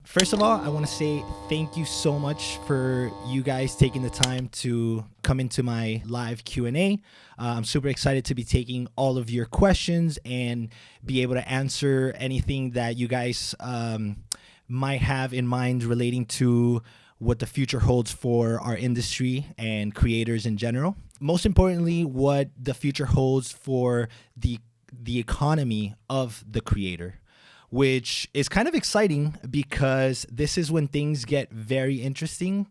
First of all, I want to say thank you so much for you guys taking the time to come into my live Q&A. I'm super excited to be taking all of your questions and be able to answer anything that you guys might have in mind relating to what the future holds for our industry and creators in general. Most importantly, what the future holds for the economy of the creator, which is kind of exciting because this is when things get very interesting.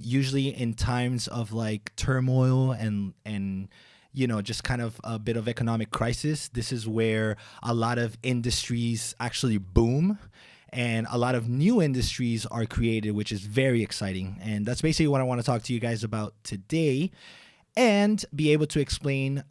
Usually in times of like turmoil and just kind of a bit of economic crisis, this is where a lot of industries actually boom and a lot of new industries are created, which is very exciting. And that's basically what I want to talk to you guys about today, and be able to explain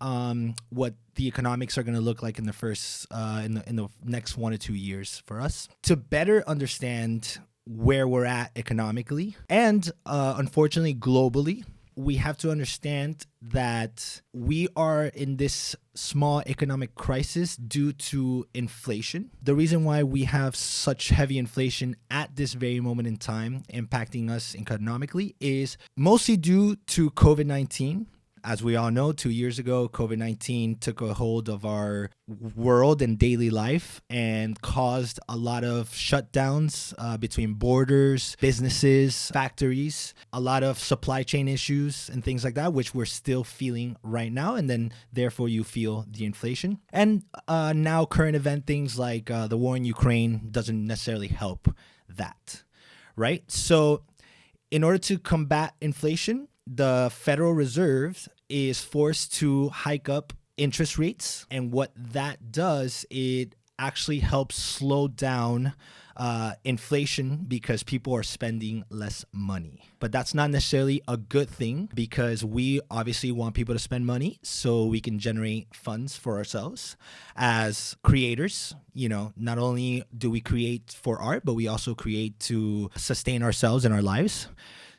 what the economics are going to look like in the first in the next 1 or 2 years for us to better understand where we're at economically and unfortunately globally. We have to understand that we are in this small economic crisis due to inflation. The reason why we have such heavy inflation at this very moment in time impacting us economically is mostly due to COVID-19. As we all know, 2 years ago, COVID-19 took a hold of our world and daily life and caused a lot of shutdowns between borders, businesses, factories, a lot of supply chain issues and things like that, which we're still feeling right now. And then therefore you feel the inflation. And now current event things like the war in Ukraine doesn't necessarily help that, right? So in order to combat inflation, the Federal Reserve is forced to hike up interest rates. And what that does, it actually helps slow down inflation because people are spending less money. But that's not necessarily a good thing because we obviously want people to spend money so we can generate funds for ourselves as creators. Not only do we create for art, but we also create to sustain ourselves and our lives.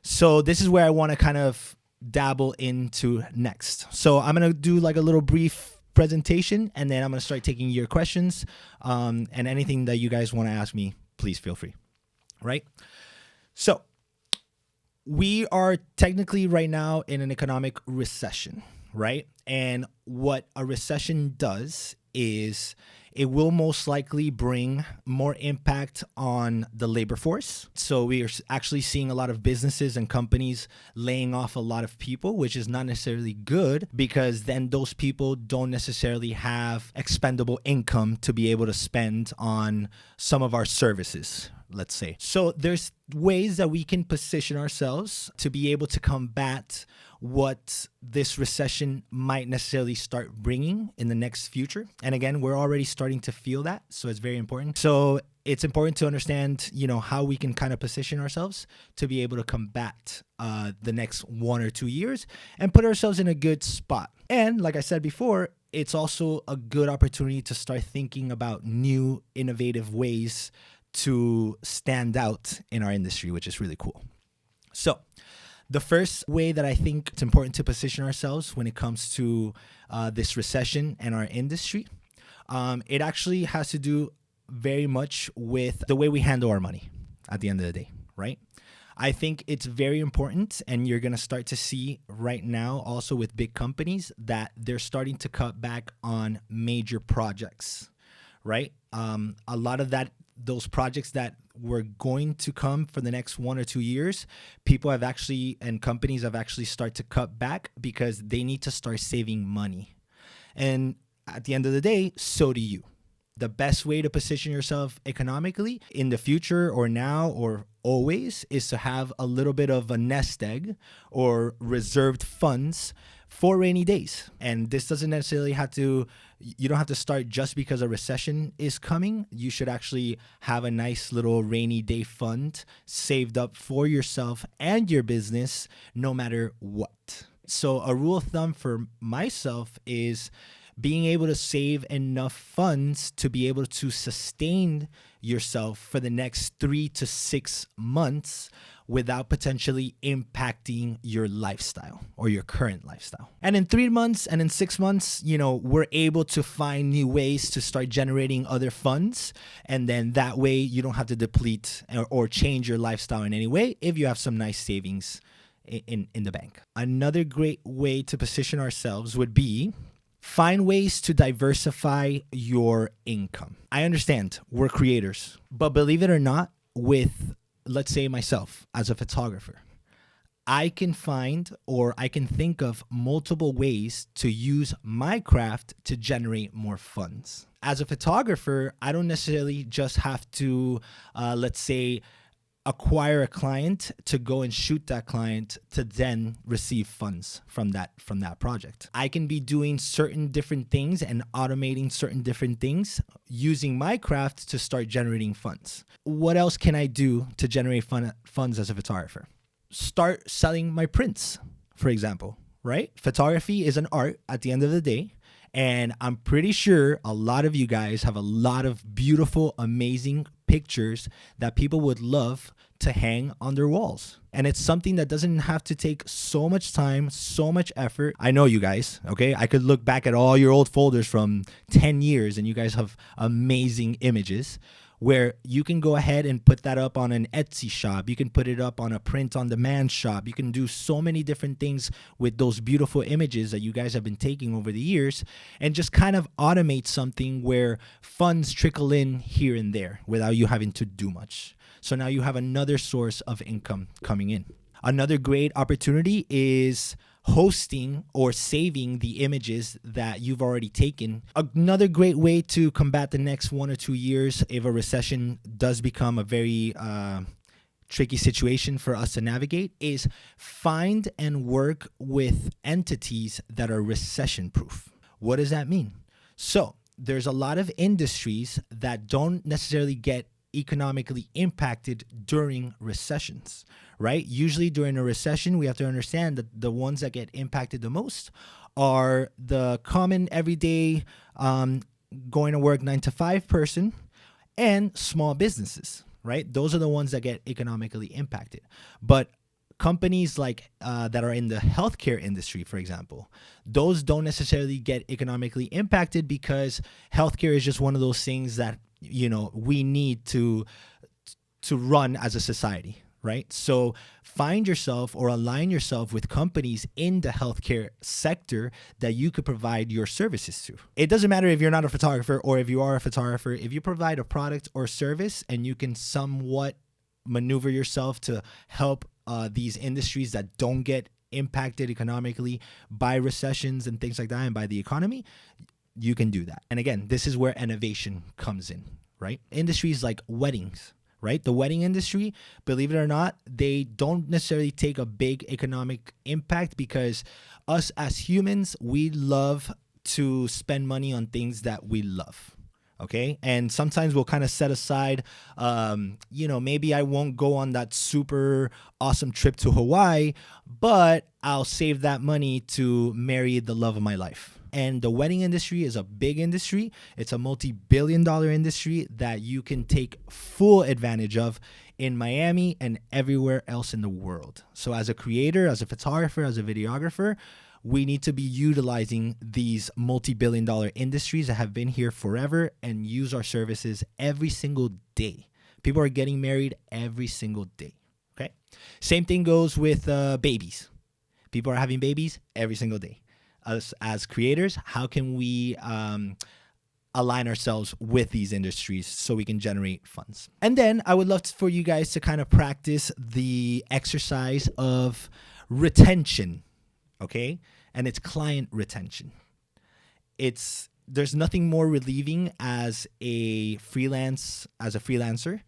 So this is where I want to kind of dabble into next. So I'm going to do like a little brief presentation and then I'm going to start taking your questions and anything that you guys want to ask me, please feel free. Right? So we are technically right now in an economic recession, right? And what a recession does is it will most likely bring more impact on the labor force. So we are actually seeing a lot of businesses and companies laying off a lot of people, which is not necessarily good because then those people don't necessarily have expendable income to be able to spend on some of our services, let's say. So there's ways that we can position ourselves to be able to combat what this recession might necessarily start bringing in the next future. And again, we're already starting to feel that. So it's very important. So it's important to understand, how we can kind of position ourselves to be able to combat the next 1 or 2 years and put ourselves in a good spot. And like I said before, it's also a good opportunity to start thinking about new innovative ways to stand out in our industry, which is really cool. So the first way that I think it's important to position ourselves when it comes to this recession and our industry, it actually has to do very much with the way we handle our money at the end of the day, right? I think it's very important, and you're going to start to see right now also with big companies that they're starting to cut back on major projects, right? A lot of those projects that were going to come for the next 1 or 2 years, people have actually, and companies have actually started to cut back because they need to start saving money. And at the end of the day, so do you. The best way to position yourself economically in the future or now or always is to have a little bit of a nest egg or reserved funds for rainy days. And this doesn't necessarily you don't have to start just because a recession is coming. You should actually have a nice little rainy day fund saved up for yourself and your business no matter what. So a rule of thumb for myself is being able to save enough funds to be able to sustain yourself for the next 3 to 6 months without potentially impacting your lifestyle or your current lifestyle. And in 3 months and in 6 months, we're able to find new ways to start generating other funds. And then that way you don't have to deplete or change your lifestyle in any way if you have some nice savings in the bank. Another great way to position ourselves would be find ways to diversify your income. I understand we're creators, but believe it or not, with, let's say, myself as a photographer, I can find or I can think of multiple ways to use my craft to generate more funds. As a photographer, I don't necessarily just have to, let's say, acquire a client to go and shoot that client to then receive funds from that project. I can be doing certain different things and automating certain different things using my craft to start generating funds. What else can I do to generate funds as a photographer? Start selling my prints, for example, right? Photography is an art at the end of the day. And I'm pretty sure a lot of you guys have a lot of beautiful, amazing pictures that people would love to hang on their walls. And it's something that doesn't have to take so much time, so much effort. I know you guys, okay? I could look back at all your old folders from 10 years and you guys have amazing images where you can go ahead and put that up on an Etsy shop. You can put it up on a print-on-demand shop. You can do so many different things with those beautiful images that you guys have been taking over the years and just kind of automate something where funds trickle in here and there without you having to do much. So now you have another source of income coming in. Another great opportunity is hosting or saving the images that you've already taken. Another great way to combat the next 1 or 2 years if a recession does become a very tricky situation for us to navigate is find and work with entities that are recession proof. What does that mean? So there's a lot of industries that don't necessarily get economically impacted during recessions, right? Usually during a recession, we have to understand that the ones that get impacted the most are the common everyday going to work 9 to 5 person and small businesses, right? Those are the ones that get economically impacted. But companies like that are in the healthcare industry, for example, those don't necessarily get economically impacted because healthcare is just one of those things that we need to run as a society, right? So find yourself or align yourself with companies in the healthcare sector that you could provide your services to. It doesn't matter if you're not a photographer or if you are a photographer. If you provide a product or service and you can somewhat maneuver yourself to help these industries that don't get impacted economically by recessions and things like that and by the economy, you can do that. And again, this is where innovation comes in, right? Industries like weddings, right? The wedding industry, believe it or not, they don't necessarily take a big economic impact because us as humans, we love to spend money on things that we love. Okay. And sometimes we'll kind of set aside, maybe I won't go on that super awesome trip to Hawaii, but I'll save that money to marry the love of my life. And the wedding industry is a big industry. It's a multi-billion-dollar industry that you can take full advantage of in Miami and everywhere else in the world. So as a creator, as a photographer, as a videographer, we need to be utilizing these multi-billion-dollar industries that have been here forever and use our services every single day. People are getting married every single day. Okay. Same thing goes with babies. People are having babies every single day. Us as creators, how can we align ourselves with these industries so we can generate funds? And then I would love for you guys to kind of practice the exercise of retention, okay? And it's client retention. There's nothing more relieving as a freelancer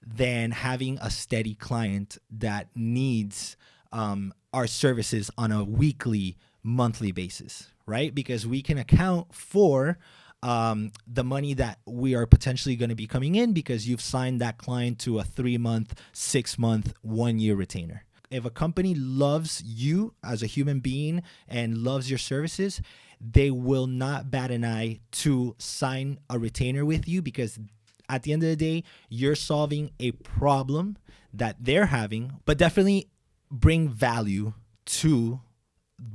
than having a steady client that needs our services on a weekly, monthly basis, right? Because we can account for the money that we are potentially going to be coming in because you've signed that client to a 3-month, 6-month, 1-year retainer. if a company loves you as a human being and loves your services, they will not bat an eye to sign a retainer with you, because at the end of the day, you're solving a problem that they're having, but definitely bring value to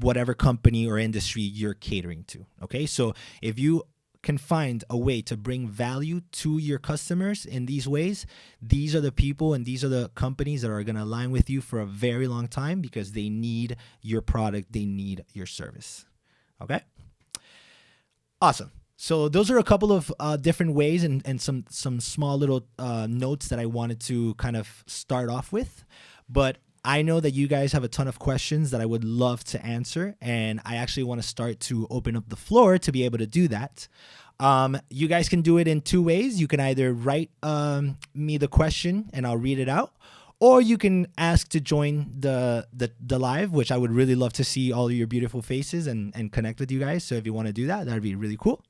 whatever company or industry you're catering to. Okay, so if you can find a way to bring value to your customers in these ways, these are the people and these are the companies that are going to align with you for a very long time, because they need your product, they need your service. Okay, awesome. So those are a couple of different ways and some small little notes that I wanted to kind of start off with. But I know that you guys have a ton of questions that I would love to answer, and I actually want to start to open up the floor to be able to do that. You guys can do it in two ways. You can either write me the question and I'll read it out, or you can ask to join the live, which I would really love to see all of your beautiful faces and connect with you guys. So if you want to do that, that'd be really cool.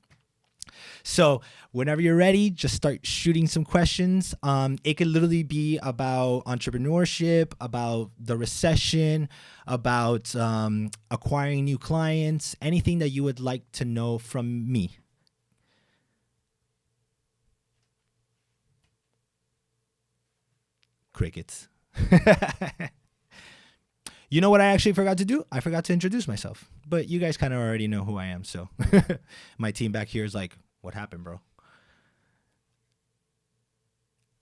So whenever you're ready, just start shooting some questions. It could literally be about entrepreneurship, about the recession, about acquiring new clients, anything that you would like to know from me. Crickets. You know what I actually forgot to do? I forgot to introduce myself, but you guys kind of already know who I am. So my team back here is like, what happened, bro?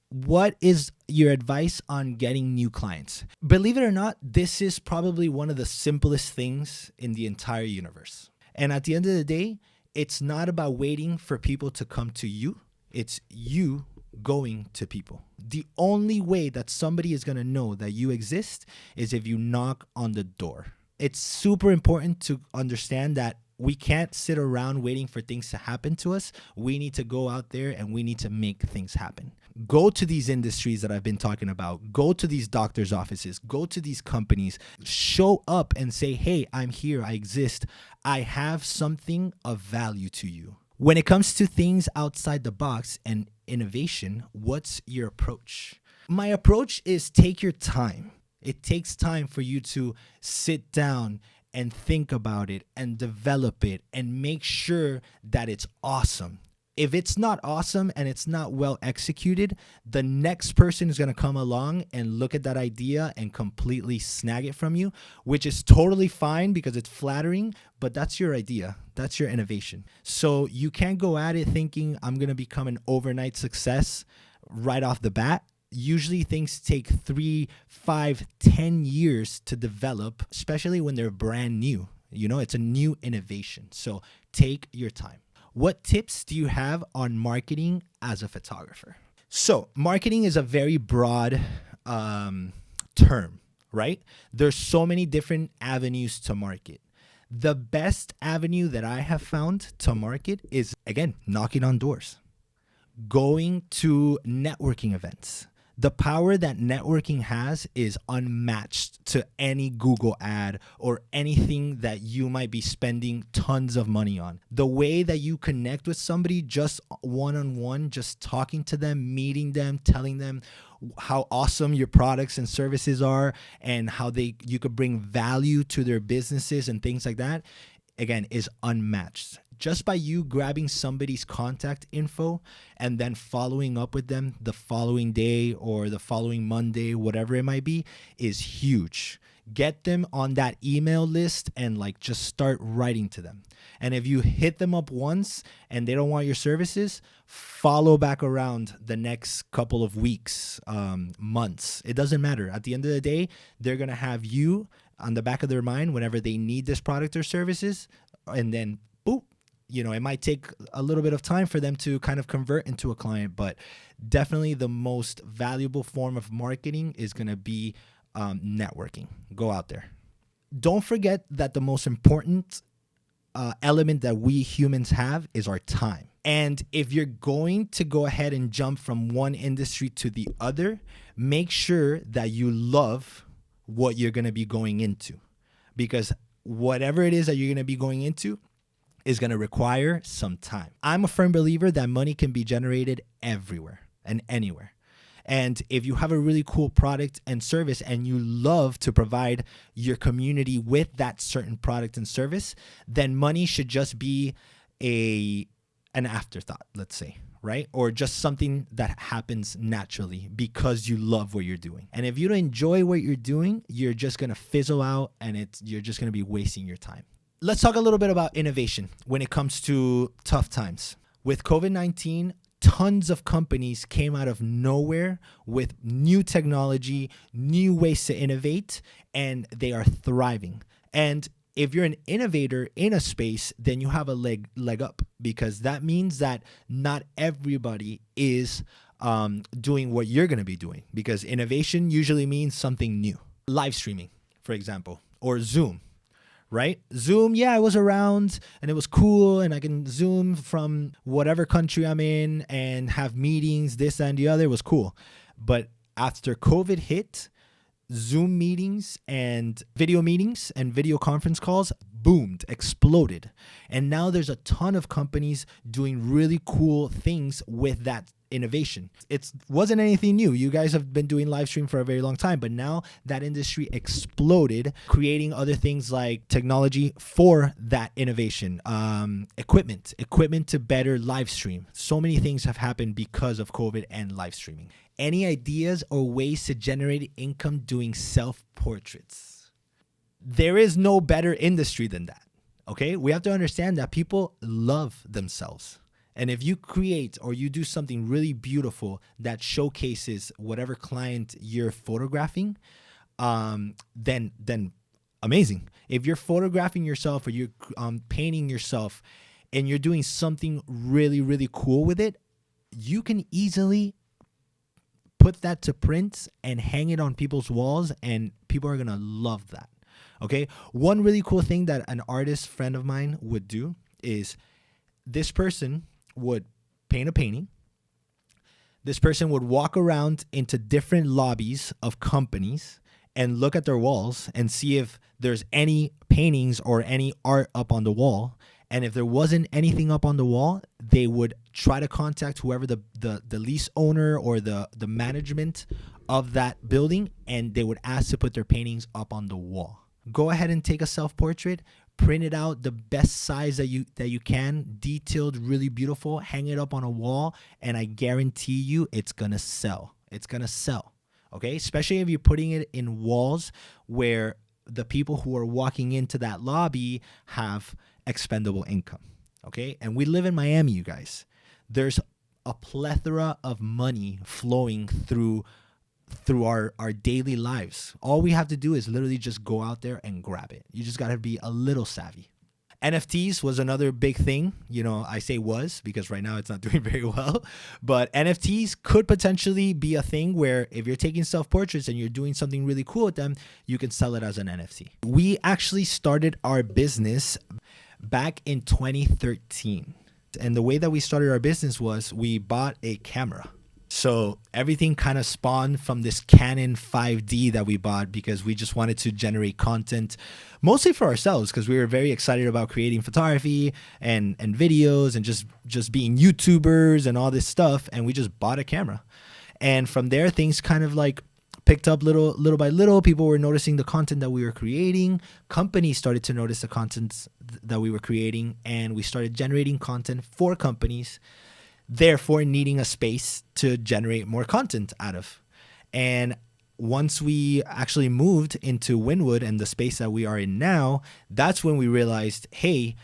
What is your advice on getting new clients? Believe it or not, this is probably one of the simplest things in the entire universe. And at the end of the day, it's not about waiting for people to come to you. It's you going to people. The only way that somebody is going to know that you exist is if you knock on the door. It's super important to understand that we can't sit around waiting for things to happen to us. We need to go out there and we need to make things happen. Go to these industries that I've been talking about. Go to these doctors' offices. Go to these companies. Show up and say, hey, I'm here. I exist. I have something of value to you. When it comes to things outside the box and innovation, what's your approach? My approach is take your time. It takes time for you to sit down and think about it and develop it and make sure that it's awesome. If it's not awesome and it's not well executed, the next person is going to come along and look at that idea and completely snag it from you, which is totally fine because it's flattering, but that's your idea. That's your innovation. So you can't go at it thinking I'm going to become an overnight success right off the bat. Usually things take 3, 5, 10 years to develop, especially when they're brand new. You know, it's a new innovation. So take your time. What tips do you have on marketing as a photographer? So marketing is a very broad term, right? There's so many different avenues to market. The best avenue that I have found to market is, again, knocking on doors, going to networking events. The power that networking has is unmatched to any Google ad or anything that you might be spending tons of money on. The way that you connect with somebody just one-on-one, just talking to them, meeting them, telling them how awesome your products and services are and how you could bring value to their businesses and things like that, again, is unmatched. Just by you grabbing somebody's contact info and then following up with them the following day or the following Monday, whatever it might be, is huge. Get them on that email list and just start writing to them. And if you hit them up once and they don't want your services, follow back around the next couple of weeks, months. It doesn't matter. At the end of the day, they're going to have you on the back of their mind whenever they need this product or services. And then, boop. You know, it might take a little bit of time for them to kind of convert into a client, but definitely the most valuable form of marketing is going to be networking. Go out there. Don't forget that the most important element that we humans have is our time. And if you're going to go ahead and jump from one industry to the other, make sure that you love what you're going to be going into, because whatever it is that you're going to be going into is going to require some time. I'm a firm believer that money can be generated everywhere and anywhere. And if you have a really cool product and service and you love to provide your community with that certain product and service, then money should just be an afterthought, let's say, right? Or just something that happens naturally because you love what you're doing. And if you don't enjoy what you're doing, you're just going to fizzle out and you're just going to be wasting your time. Let's talk a little bit about innovation when it comes to tough times. With COVID-19, tons of companies came out of nowhere with new technology, new ways to innovate, and they are thriving. And if you're an innovator in a space, then you have a leg up, because that means that not everybody is doing what you're going to be doing, because innovation usually means something new. Live streaming, for example, or Zoom. Right? Zoom, yeah, it was around and it was cool, and I can Zoom from whatever country I'm in and have meetings, this and the other. It was cool. But after COVID hit, Zoom meetings and video conference calls boomed, exploded. And now there's a ton of companies doing really cool things with that innovation. It wasn't anything new. You guys have been doing live stream for a very long time, but now that industry exploded, creating other things like technology for that innovation, equipment to better live stream. So many things have happened because of COVID and live streaming. Any ideas or ways to generate income doing self-portraits? There is no better industry than that. Okay? We have to understand that people love themselves. And if you create or you do something really beautiful that showcases whatever client you're photographing, then amazing. If you're photographing yourself or you're painting yourself and you're doing something really, really cool with it, you can easily put that to print and hang it on people's walls, and people are going to love that. Okay? One really cool thing that an artist friend of mine would do is this person would paint a painting. This person would walk around into different lobbies of companies and look at their walls and see if there's any paintings or any art up on the wall. And if there wasn't anything up on the wall, they would try to contact whoever the lease owner or the management of that building, and they would ask to put their paintings up on the wall. Go ahead and take a self-portrait, print it out the best size that you can, detailed, really beautiful, hang it up on a wall, and I guarantee you it's gonna sell. It's gonna sell, okay? Especially if you're putting it in walls where the people who are walking into that lobby have expendable income, okay? And we live in Miami, you guys. There's a plethora of money flowing through our daily lives. All we have to do is literally just go out there and grab it. You just got to be a little savvy. NFTs was another big thing. You know, I say was because right now it's not doing very well, but NFTs could potentially be a thing where if you're taking self-portraits and you're doing something really cool with them, you can sell it as an NFT. We actually started our business back in 2013. And the way that we started our business was we bought a camera. So everything kind of spawned from this Canon 5D that we bought because we just wanted to generate content mostly for ourselves, because we were very excited about creating photography and videos and just being YouTubers and all this stuff. And we just bought a camera. And from there, things kind of like picked up little by little. People were noticing the content that we were creating. Companies started to notice the content that we were creating. And we started generating content for companies, therefore needing a space to generate more content out of. And once we actually moved into Wynwood and the space that we are in now, that's when we realized, hey,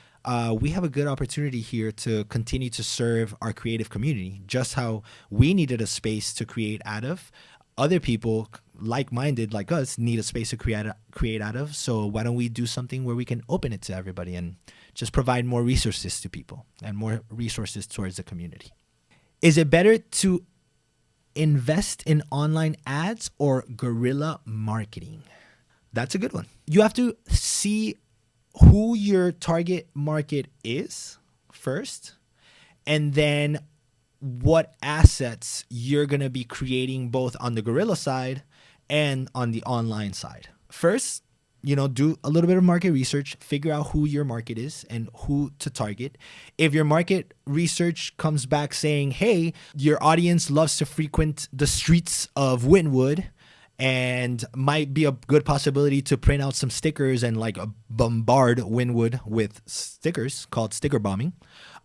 we have a good opportunity here to continue to serve our creative community. Just how we needed a space to create out of, other people like-minded like us need a space to create out of. So why don't we do something where we can open it to everybody and just provide more resources to people and more resources towards the community? Is it better to invest in online ads or guerrilla marketing? That's a good one. You have to see who your target market is first, and then what assets you're going to be creating both on the guerrilla side and on the online side. First, do a little bit of market research, figure out who your market is and who to target. If your market research comes back saying, hey, your audience loves to frequent the streets of Wynwood and might be a good possibility to print out some stickers and like bombard Wynwood with stickers called sticker bombing,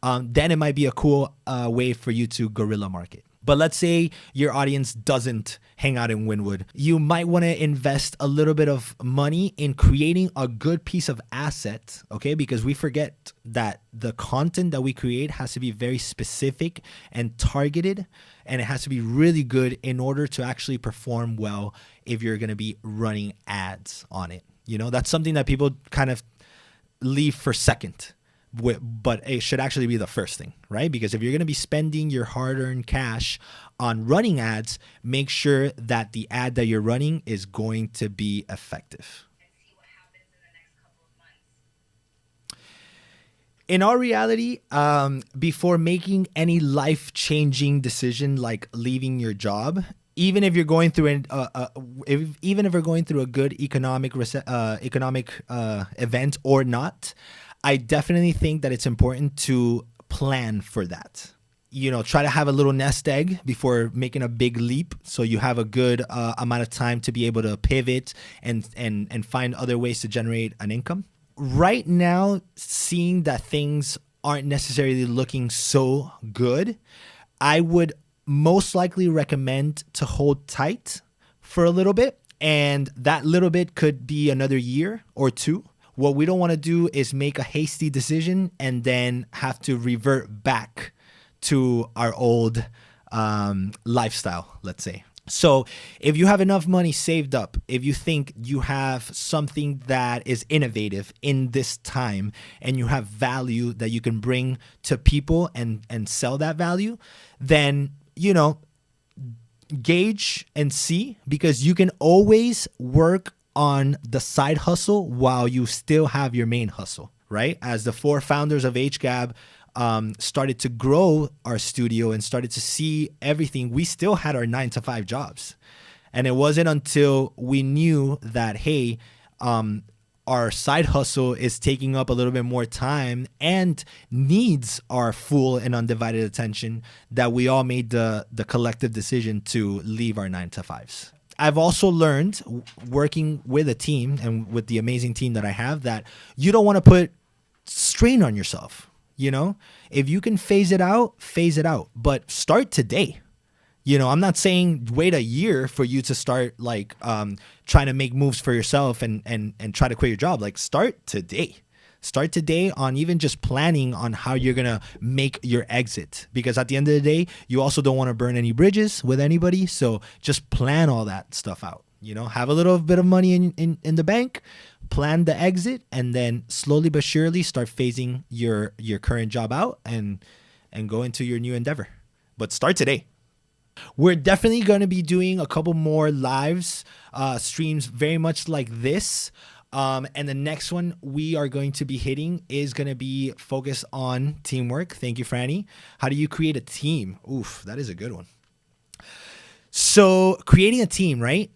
then it might be a cool way for you to guerrilla market. But let's say your audience doesn't hang out in Wynwood. You might want to invest a little bit of money in creating a good piece of asset, okay? Because we forget that the content that we create has to be very specific and targeted, and it has to be really good in order to actually perform well if you're going to be running ads on it. That's something that people kind of leave for second. But it should actually be the first thing, right? Because if you're going to be spending your hard-earned cash on running ads, make sure that the ad that you're running is going to be effective. In our reality, before making any life-changing decision like leaving your job, even if you're going through even if you're going through a good economic event or not, I definitely think that it's important to plan for that. Try to have a little nest egg before making a big leap, so you have a good amount of time to be able to pivot and find other ways to generate an income. Right now, seeing that things aren't necessarily looking so good, I would most likely recommend to hold tight for a little bit, and that little bit could be another year or two. What we don't want to do is make a hasty decision and then have to revert back to our old lifestyle, let's say. So if you have enough money saved up, if you think you have something that is innovative in this time and you have value that you can bring to people and sell that value, then, gauge and see, because you can always work on the side hustle while you still have your main hustle, right? As the 4 founders of HGAB started to grow our studio and started to see everything, we still had our 9-to-5 jobs. And it wasn't until we knew that, hey, our side hustle is taking up a little bit more time and needs our full and undivided attention that we all made the collective decision to leave our 9-to-5s. I've also learned working with a team and with the amazing team that I have that you don't want to put strain on yourself. If you can phase it out, but start today. I'm not saying wait a year for you to start like trying to make moves for yourself and try to quit your job. Like start today. Start today on even just planning on how you're going to make your exit. Because at the end of the day, you also don't want to burn any bridges with anybody. So just plan all that stuff out. Have a little bit of money in the bank, plan the exit, and then slowly but surely start phasing your current job out and go into your new endeavor. But start today. We're definitely going to be doing a couple more lives, streams very much like this. And the next one we are going to be hitting is going to be focused on teamwork. Thank you, Franny. How do you create a team? Oof, that is a good one. So creating a team, right?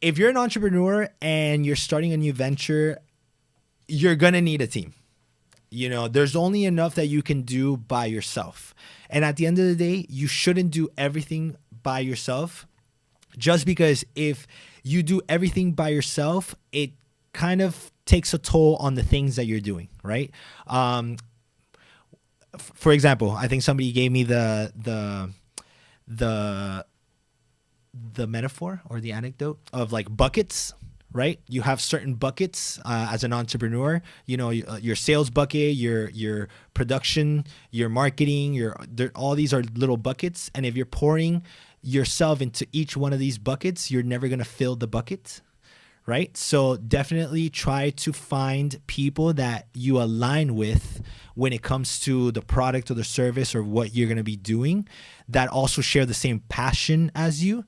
If you're an entrepreneur and you're starting a new venture, you're going to need a team. There's only enough that you can do by yourself. And at the end of the day, you shouldn't do everything by yourself, just because if you do everything by yourself, it kind of takes a toll on the things that you're doing, right? For example, I think somebody gave me the metaphor or the anecdote of like buckets, right? You have certain buckets as an entrepreneur, your sales bucket, your production, your marketing, all these are little buckets. And if you're pouring yourself into each one of these buckets, you're never going to fill the bucket, right? So definitely try to find people that you align with when it comes to the product or the service or what you're going to be doing, that also share the same passion as you.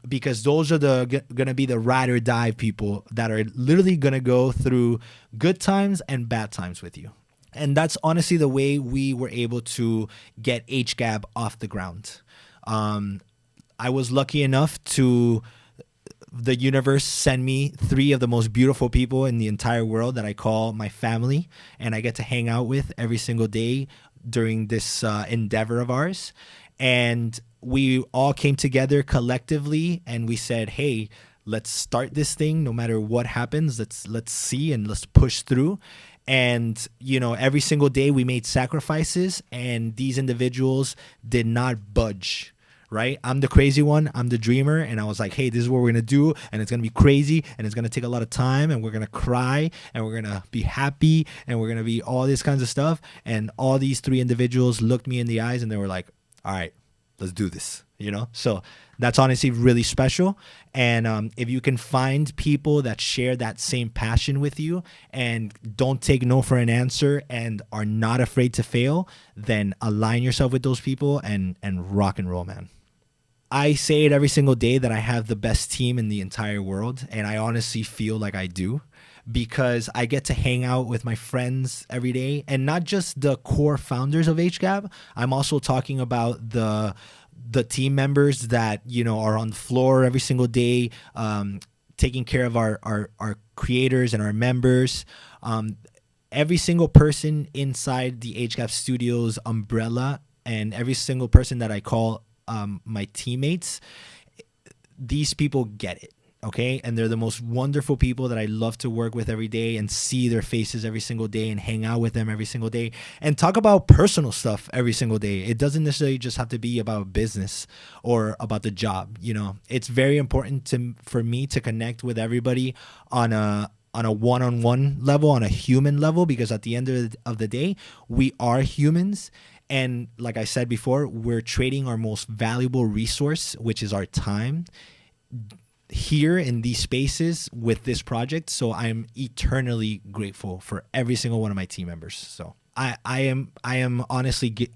Because those are going to be the ride or die people that are literally going to go through good times and bad times with you. And that's honestly the way we were able to get HGAB off the ground. I was lucky enough to the universe sent me three of the most beautiful people in the entire world that I call my family, and I get to hang out with every single day during this endeavor of ours. And we all came together collectively and we said, hey, let's start this thing no matter what happens. Let's see and let's push through. And, you know, every single day we made sacrifices, and these individuals did not budge. Right? I'm the crazy one. I'm the dreamer. And I was like, hey, this is what we're going to do. And it's going to be crazy. And it's going to take a lot of time. And we're going to cry. And we're going to be happy. And we're going to be all this kinds of stuff. And all these three individuals looked me in the eyes and they were like, all right, let's do this. You know? So that's honestly really special. And if you can find people that share that same passion with you and don't take no for an answer and are not afraid to fail, then align yourself with those people and rock and roll, man. I say it every single day that I have the best team in the entire world, and I honestly feel like I do, because I get to hang out with my friends every day, and not just the core founders of HGAB. I'm also talking about the team members that, you know, are on the floor every single day, taking care of our creators and our members. Every single person inside the HGAB Studios umbrella, and every single person that I call my teammates, these people get it, okay? And they're the most wonderful people that I love to work with every day and see their faces every single day and hang out with them every single day and talk about personal stuff every single day. It doesn't necessarily just have to be about business or about the job, you know? It's very important for me to connect with everybody on a one-on-one level, on a human level, because at the end of the day, we are humans. And like I said before, we're trading our most valuable resource, which is our time, here in these spaces with this project. So I'm eternally grateful for every single one of my team members. So I am honestly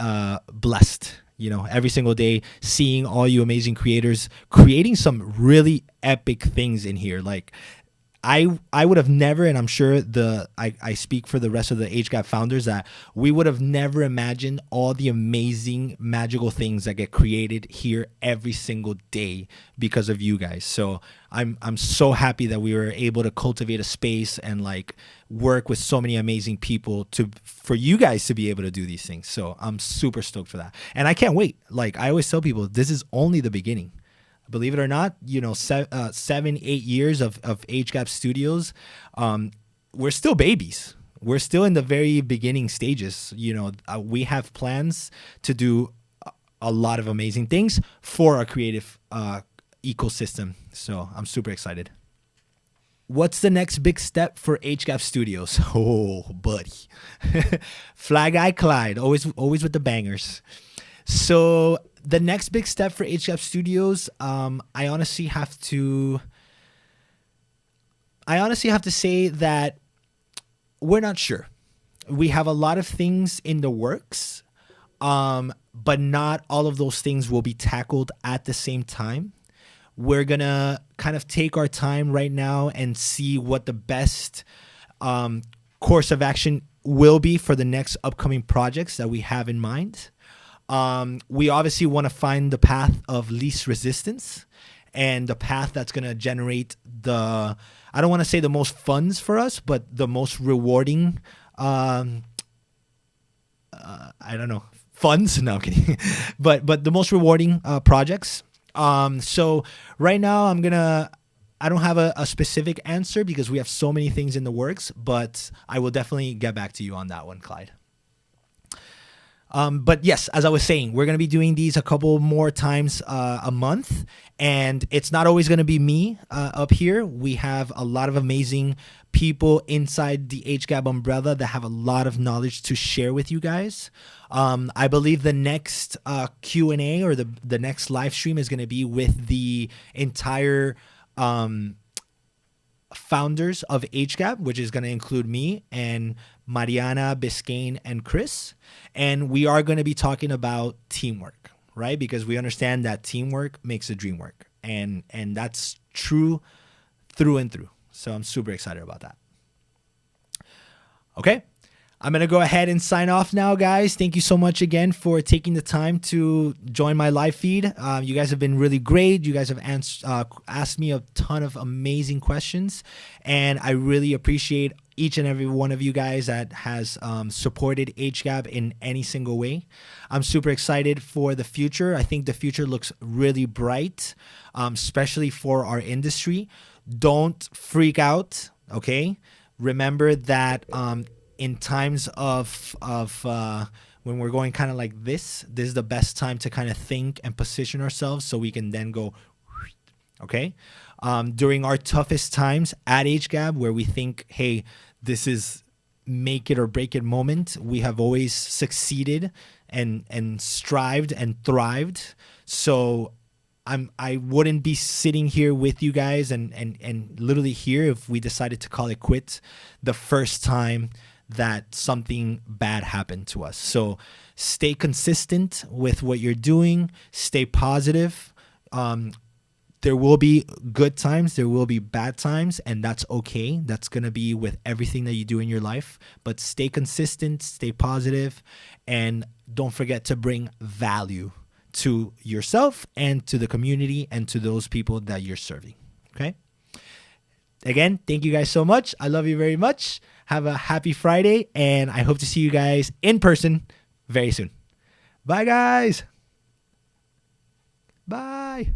blessed, you know, every single day seeing all you amazing creators creating some really epic things in here. Like, I would have never, and I'm sure I speak for the rest of the HGAB founders, that we would have never imagined all the amazing magical things that get created here every single day because of you guys. So I'm so happy that we were able to cultivate a space and like work with so many amazing people for you guys to be able to do these things. So I'm super stoked for that. And I can't wait. Like I always tell people, this is only the beginning. Believe it or not, you know, 7-8 years of HGAB Studios, we're still babies. We're still in the very beginning stages. You know, we have plans to do a lot of amazing things for our creative ecosystem. So I'm super excited. What's the next big step for HGAB Studios? Oh, buddy. Fly Guy Clyde, always with the bangers. So the next big step for HGAB Studios, I honestly have to say that we're not sure. We have a lot of things in the works, but not all of those things will be tackled at the same time. We're going to kind of take our time right now and see what the best course of action will be for the next upcoming projects that we have in mind. We obviously want to find the path of least resistance and the path that's going to generate I don't want to say the most funds for us, but the most rewarding, I don't know, funds? No, I'm kidding. but the most rewarding projects. So right now I don't have a specific answer because we have so many things in the works, but I will definitely get back to you on that one, Clyde. But yes, as I was saying, we're going to be doing these a couple more times a month, and it's not always going to be me up here. We have a lot of amazing people inside the HGAB umbrella that have a lot of knowledge to share with you guys. I believe the next Q&A or the next live stream is going to be with the entire founders of HGAB, which is going to include me and Mariana, Biscayne, and Chris. And we are going to be talking about teamwork, right? Because we understand that teamwork makes the dream work. And that's true through and through. So I'm super excited about that. Okay. I'm going to go ahead and sign off now, guys. Thank you so much again for taking the time to join my live feed. You guys have been really great. You guys have asked me a ton of amazing questions, and I really appreciate each and every one of you guys that has supported HGAB in any single way. I'm super excited for the future. I think the future looks really bright, especially for our industry. Don't freak out, okay? Remember that in times of when we're going kind of like this is the best time to kind of think and position ourselves so we can then go, okay? During our toughest times at HGAB, where we think, hey, this is make it or break it moment, we have always succeeded and strived and thrived. So I wouldn't be sitting here with you guys and literally here if we decided to call it quits the first time that something bad happened to us. So stay consistent with what you're doing. Stay positive. There will be good times. There will be bad times, and that's okay. That's going to be with everything that you do in your life. But stay consistent, stay positive, and don't forget to bring value to yourself and to the community and to those people that you're serving. Okay? Again, thank you guys so much. I love you very much. Have a happy Friday, and I hope to see you guys in person very soon. Bye, guys. Bye.